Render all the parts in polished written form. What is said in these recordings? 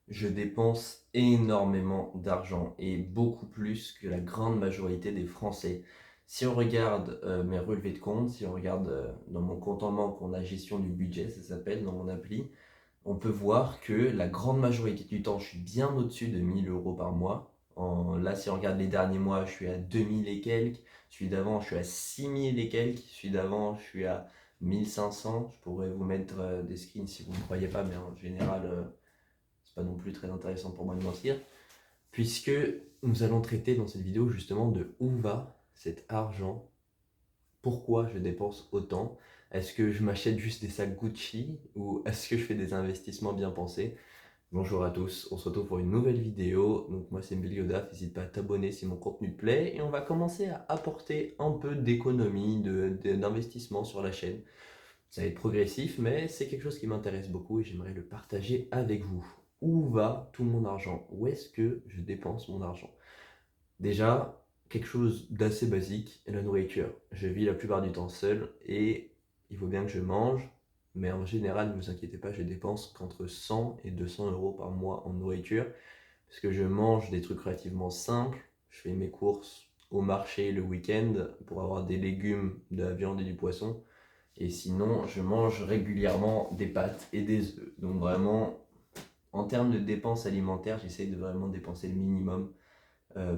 Je dépense énormément d'argent et beaucoup plus que la grande majorité des Français. Si on regarde mes relevés de compte, si on regarde dans mon compte en banque, on a gestion du budget, ça s'appelle dans mon appli, on peut voir que la grande majorité du temps, je suis bien au-dessus de 1 000 € par mois. Là, si on regarde les derniers mois, je suis à 2 000 et quelques. Celui d'avant, je suis à 6 000 et quelques. Celui d'avant, je suis à 1 500. Je pourrais vous mettre des screens si vous ne croyez pas, mais en général, c'est pas non plus très intéressant pour moi de mentir. Puisque nous allons traiter dans cette vidéo justement de où va cet argent, pourquoi je dépense autant. Est-ce que je m'achète juste des sacs Gucci ou est-ce que je fais des investissements bien pensés? Bonjour à tous, on se retrouve pour une nouvelle vidéo. Donc moi c'est Meliodas, n'hésite pas à t'abonner si mon contenu te plaît et on va commencer à apporter un peu d'économie, d'investissement sur la chaîne. Ça va être progressif mais c'est quelque chose qui m'intéresse beaucoup et j'aimerais le partager avec vous. Où va tout mon argent? Où est-ce que je dépense mon argent? Déjà, quelque chose d'assez basique, la nourriture. Je vis la plupart du temps seul et il faut bien que je mange, mais en général, ne vous inquiétez pas, je dépense qu'entre 100 et 200 € par mois en nourriture, parce que je mange des trucs relativement simples. Je fais mes courses au marché le week-end pour avoir des légumes, de la viande et du poisson. Et sinon, je mange régulièrement des pâtes et des œufs. Donc vraiment, en termes de dépenses alimentaires, j'essaye de vraiment dépenser le minimum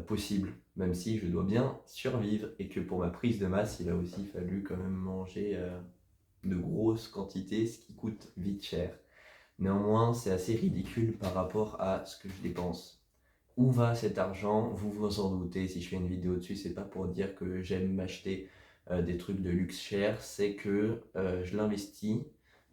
possible, même si je dois bien survivre et que pour ma prise de masse, il a aussi fallu quand même manger de grosses quantités, ce qui coûte vite cher. Néanmoins, c'est assez ridicule par rapport à ce que je dépense. Où va cet argent? Vous vous en doutez, si je fais une vidéo dessus, c'est pas pour dire que j'aime m'acheter des trucs de luxe chers, c'est que je l'investis,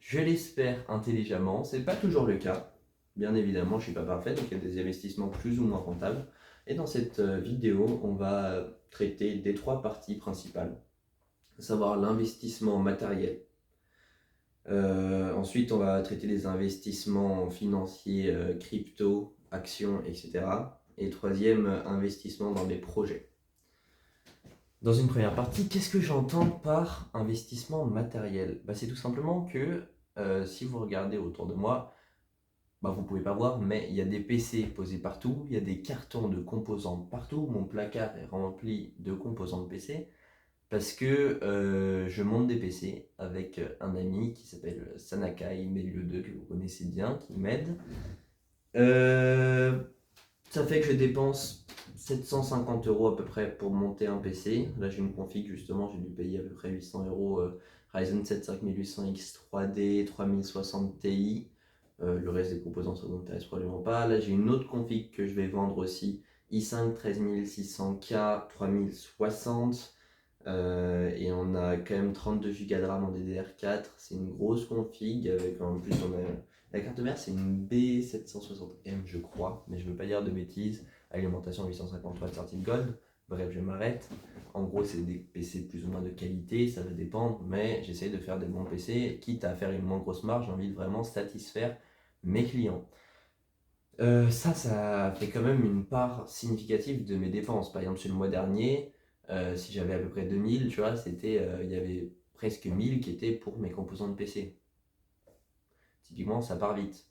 je l'espère intelligemment, c'est pas toujours le cas. Bien évidemment, je suis pas parfait, donc il y a des investissements plus ou moins rentables. Et dans cette vidéo, on va traiter des trois parties principales, à savoir l'investissement matériel. Ensuite, on va traiter des investissements financiers, crypto, actions, etc. Et troisième, investissement dans mes projets. Dans une première partie, qu'est-ce que j'entends par investissement matériel? C'est tout simplement que si vous regardez autour de moi, vous ne pouvez pas voir, mais il y a des PC posés partout, il y a des cartons de composants partout, mon placard est rempli de composants de PC, parce que je monte des PC avec un ami qui s'appelle Sanakai Melio2, que vous connaissez bien, qui m'aide. Euh, Ça fait que je dépense 750 € à peu près pour monter un PC. Là j'ai une config justement, j'ai dû payer à peu près 800 € Ryzen 7 5800X 3D 3060 Ti. Le reste des composants ça ne vous intéresse probablement pas. Là j'ai une autre config que je vais vendre aussi, i5 13600K 3060. Et on a quand même 32 Go de RAM en DDR4. C'est une grosse config avec en plus on a la carte mère, c'est une B760M, je crois, mais je veux pas dire de bêtises. Alimentation 853 de sortie de Gold. Bref, je m'arrête. En gros, c'est des PC plus ou moins de qualité, ça va dépendre, mais j'essaie de faire des bons PC, quitte à faire une moins grosse marge. J'ai envie de vraiment satisfaire mes clients. Ça fait quand même une part significative de mes dépenses. Par exemple, sur le mois dernier, si j'avais à peu près 2000, tu vois, il y avait presque 1000 qui étaient pour mes composants de PC. Typiquement, ça part vite.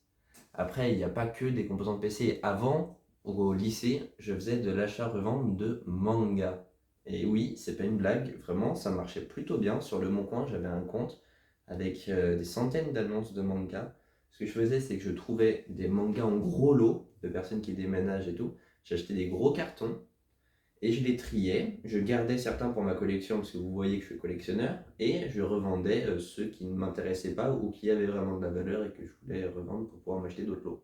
Après, il n'y a pas que des composants de PC. Avant, au lycée, je faisais de l'achat-revente de manga. Et oui, c'est pas une blague, vraiment, ça marchait plutôt bien. Sur le Bon Coin, j'avais un compte avec des centaines d'annonces de manga. Ce que je faisais, c'est que je trouvais des mangas en gros lot de personnes qui déménagent et tout. J'achetais des gros cartons et je les triais. Je gardais certains pour ma collection parce que vous voyez que je suis collectionneur et je revendais ceux qui ne m'intéressaient pas ou qui avaient vraiment de la valeur et que je voulais revendre pour pouvoir m'acheter d'autres lots.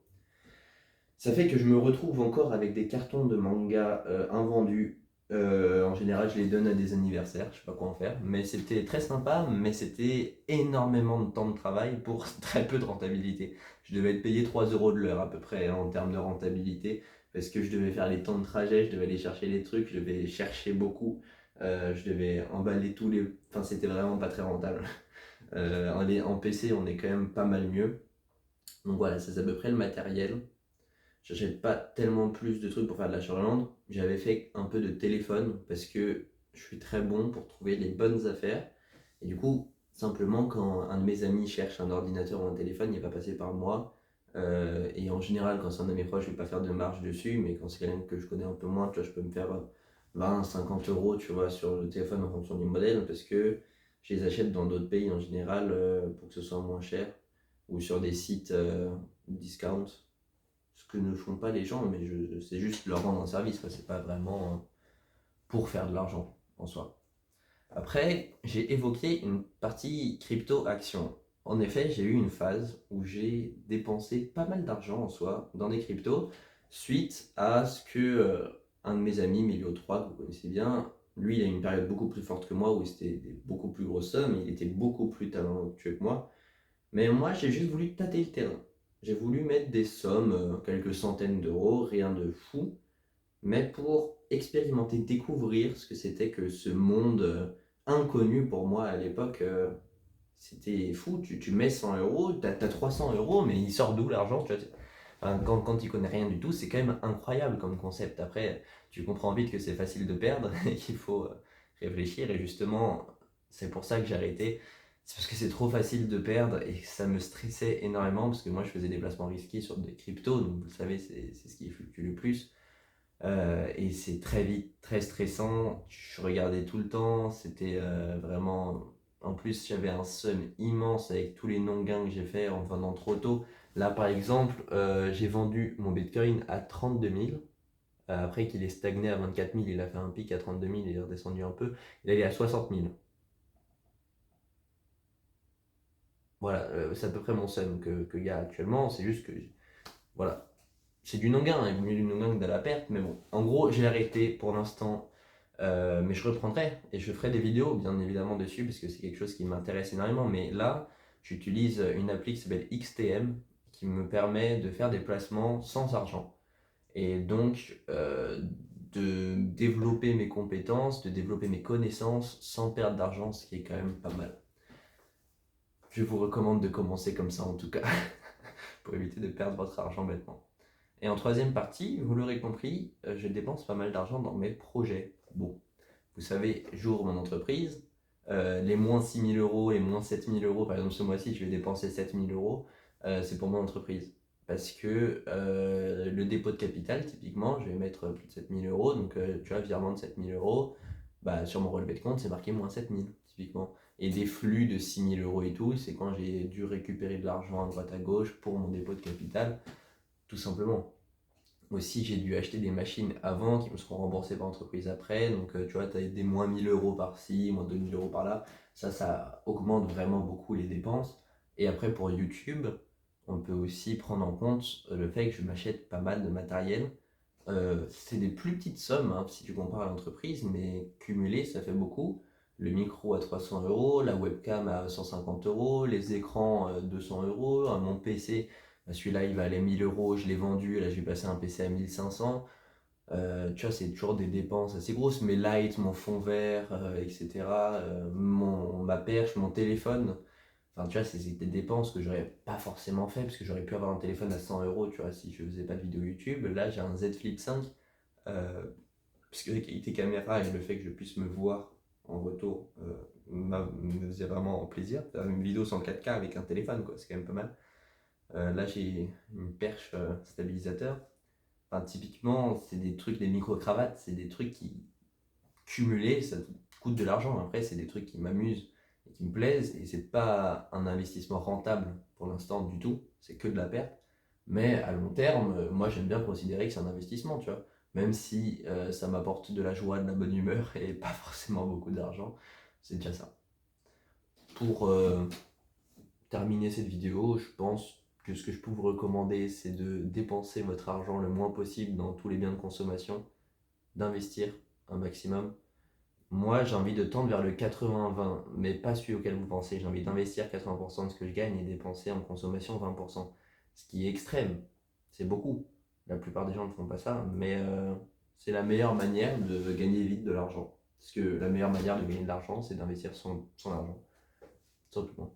Ça fait que je me retrouve encore avec des cartons de manga invendus. En général, je les donne à des anniversaires, je sais pas quoi en faire. Mais c'était très sympa, mais c'était énormément de temps de travail pour très peu de rentabilité. Je devais être payé 3 € de l'heure à peu près en termes de rentabilité, parce que je devais faire les temps de trajet, je devais aller chercher les trucs, je devais chercher beaucoup, je devais emballer tous les... Enfin, c'était vraiment pas très rentable. En PC, on est quand même pas mal mieux. Donc voilà, ça c'est à peu près le matériel. J'achète pas tellement plus de trucs pour faire de l'achat-revente. J'avais fait un peu de téléphone parce que je suis très bon pour trouver les bonnes affaires. Et du coup, simplement, quand un de mes amis cherche un ordinateur ou un téléphone, il va passer par moi. Et en général, quand c'est un de mes proches, je vais pas faire de marge dessus, mais quand c'est quelqu'un que je connais un peu moins, tu vois, je peux me faire 20, 50 euros, tu vois, sur le téléphone en fonction du modèle, parce que je les achète dans d'autres pays en général pour que ce soit moins cher, ou sur des sites discount, ce que ne font pas les gens, mais c'est juste leur rendre un service, quoi. C'est pas vraiment pour faire de l'argent en soi. Après, j'ai évoqué une partie crypto-action. En effet, j'ai eu une phase où j'ai dépensé pas mal d'argent en soi dans des cryptos suite à ce que un de mes amis, Melio3, que vous connaissez bien, lui, il a eu une période beaucoup plus forte que moi où c'était des beaucoup plus grosses sommes, il était beaucoup plus talentueux que moi. Mais moi, j'ai juste voulu tâter le terrain. J'ai voulu mettre des sommes, quelques centaines d'euros, rien de fou, mais pour expérimenter, découvrir ce que c'était que ce monde inconnu pour moi à l'époque. C'était fou, tu mets 100 euros, t'as 300 euros, mais il sort d'où l'argent, tu vois? Enfin, quand tu connais rien du tout, c'est quand même incroyable comme concept. Après, tu comprends vite que c'est facile de perdre et qu'il faut réfléchir. Et justement, c'est pour ça que j'ai arrêté. C'est parce que c'est trop facile de perdre et que ça me stressait énormément parce que moi, je faisais des placements risqués sur des cryptos, donc vous le savez, c'est ce qui fluctue le plus. Et c'est très vite, très stressant. Je regardais tout le temps. C'était vraiment. En plus, j'avais un seum immense avec tous les non-gains que j'ai fait en vendant trop tôt. Là, par exemple, j'ai vendu mon Bitcoin à 32 000. Après qu'il ait stagné à 24 000, il a fait un pic à 32 000, il est redescendu un peu. Il est à 60 000. Voilà, c'est à peu près mon seum que y a actuellement. C'est juste que, voilà, c'est du non-gain, hein. Il vaut mieux du non-gain que de la perte. Mais bon, en gros, j'ai arrêté pour l'instant. Mais je reprendrai et je ferai des vidéos bien évidemment dessus parce que c'est quelque chose qui m'intéresse énormément. Mais là, j'utilise une appli qui s'appelle XTM qui me permet de faire des placements sans argent et donc de développer mes compétences, de développer mes connaissances sans perdre d'argent, ce qui est quand même pas mal. Je vous recommande de commencer comme ça en tout cas pour éviter de perdre votre argent bêtement. Et en troisième partie, vous l'aurez compris, je dépense pas mal d'argent dans mes projets. Bon, vous savez, j'ouvre mon entreprise, les moins 6 000 euros, les moins 7 000 euros, par exemple ce mois-ci je vais dépenser 7 000 euros, c'est pour mon entreprise. Parce que le dépôt de capital, typiquement, je vais mettre plus de 7 000 euros, donc tu vois, virement de 7 000 euros, bah, sur mon relevé de compte, c'est marqué moins 7 000, typiquement. Et des flux de 6 000 euros et tout, c'est quand j'ai dû récupérer de l'argent à droite à gauche pour mon dépôt de capital, tout simplement. Aussi, j'ai dû acheter des machines avant qui me seront remboursées par l'entreprise après. Donc, tu vois, tu as des moins 1 000 euros par-ci, moins 2 000 euros par-là. Ça augmente vraiment beaucoup les dépenses. Et après, pour YouTube, on peut aussi prendre en compte le fait que je m'achète pas mal de matériel. C'est des plus petites sommes hein, si tu compares à l'entreprise, mais cumulé, ça fait beaucoup. Le micro à 300 euros, la webcam à 150 euros, les écrans 200 euros, mon PC, bah, celui-là il valait 1000 euros, je l'ai vendu, là j'ai passé un PC à 1500. Tu vois, c'est toujours des dépenses assez grosses. Mes lights, mon fond vert, etc. Ma perche, mon téléphone. Enfin, tu vois, c'est des dépenses que j'aurais pas forcément fait parce que j'aurais pu avoir un téléphone à 100 euros, tu vois, si je faisais pas de vidéo YouTube. Là, j'ai un Z Flip 5, euh, puisque la qualité caméra et le fait que je puisse me voir en retour me faisait vraiment plaisir. Faire une vidéo sans 4K avec un téléphone, quoi, c'est quand même pas mal. Là, j'ai une perche stabilisateur. Enfin, typiquement, c'est des trucs, des micro-cravates, c'est des trucs qui, cumulés, ça coûte de l'argent. Après, c'est des trucs qui m'amusent et qui me plaisent, et c'est pas un investissement rentable pour l'instant du tout, c'est que de la perte. Mais à long terme, moi j'aime bien considérer que c'est un investissement, tu vois. Même si ça m'apporte de la joie, de la bonne humeur et pas forcément beaucoup d'argent, c'est déjà ça. Pour terminer cette vidéo, je pense que ce que je peux vous recommander, c'est de dépenser votre argent le moins possible dans tous les biens de consommation, d'investir un maximum. Moi, j'ai envie de tendre vers le 80-20, mais pas celui auquel vous pensez. J'ai envie d'investir 80% de ce que je gagne et dépenser en consommation 20%. Ce qui est extrême. C'est beaucoup. La plupart des gens ne font pas ça, mais c'est la meilleure manière de gagner vite de l'argent. Parce que la meilleure manière de gagner de l'argent, c'est d'investir son argent. Tout simplement.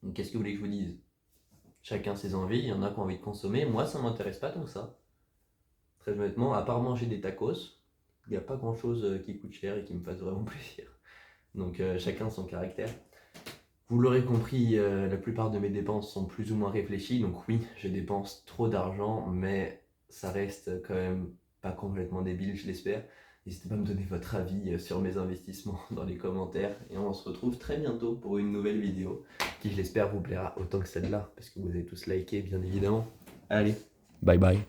Donc, qu'est-ce que vous voulez que je vous dise? Chacun ses envies, il y en a qui ont envie de consommer. Moi, ça m'intéresse pas tant que ça. Très honnêtement, à part manger des tacos, il n'y a pas grand chose qui coûte cher et qui me fasse vraiment plaisir. Donc chacun son caractère. Vous l'aurez compris, la plupart de mes dépenses sont plus ou moins réfléchies, donc oui, je dépense trop d'argent, mais ça reste quand même pas complètement débile, je l'espère. N'hésitez pas à me donner votre avis sur mes investissements dans les commentaires, et on se retrouve très bientôt pour une nouvelle vidéo, qui je l'espère vous plaira autant que celle-là, parce que vous avez tous liké bien évidemment. Allez, bye bye.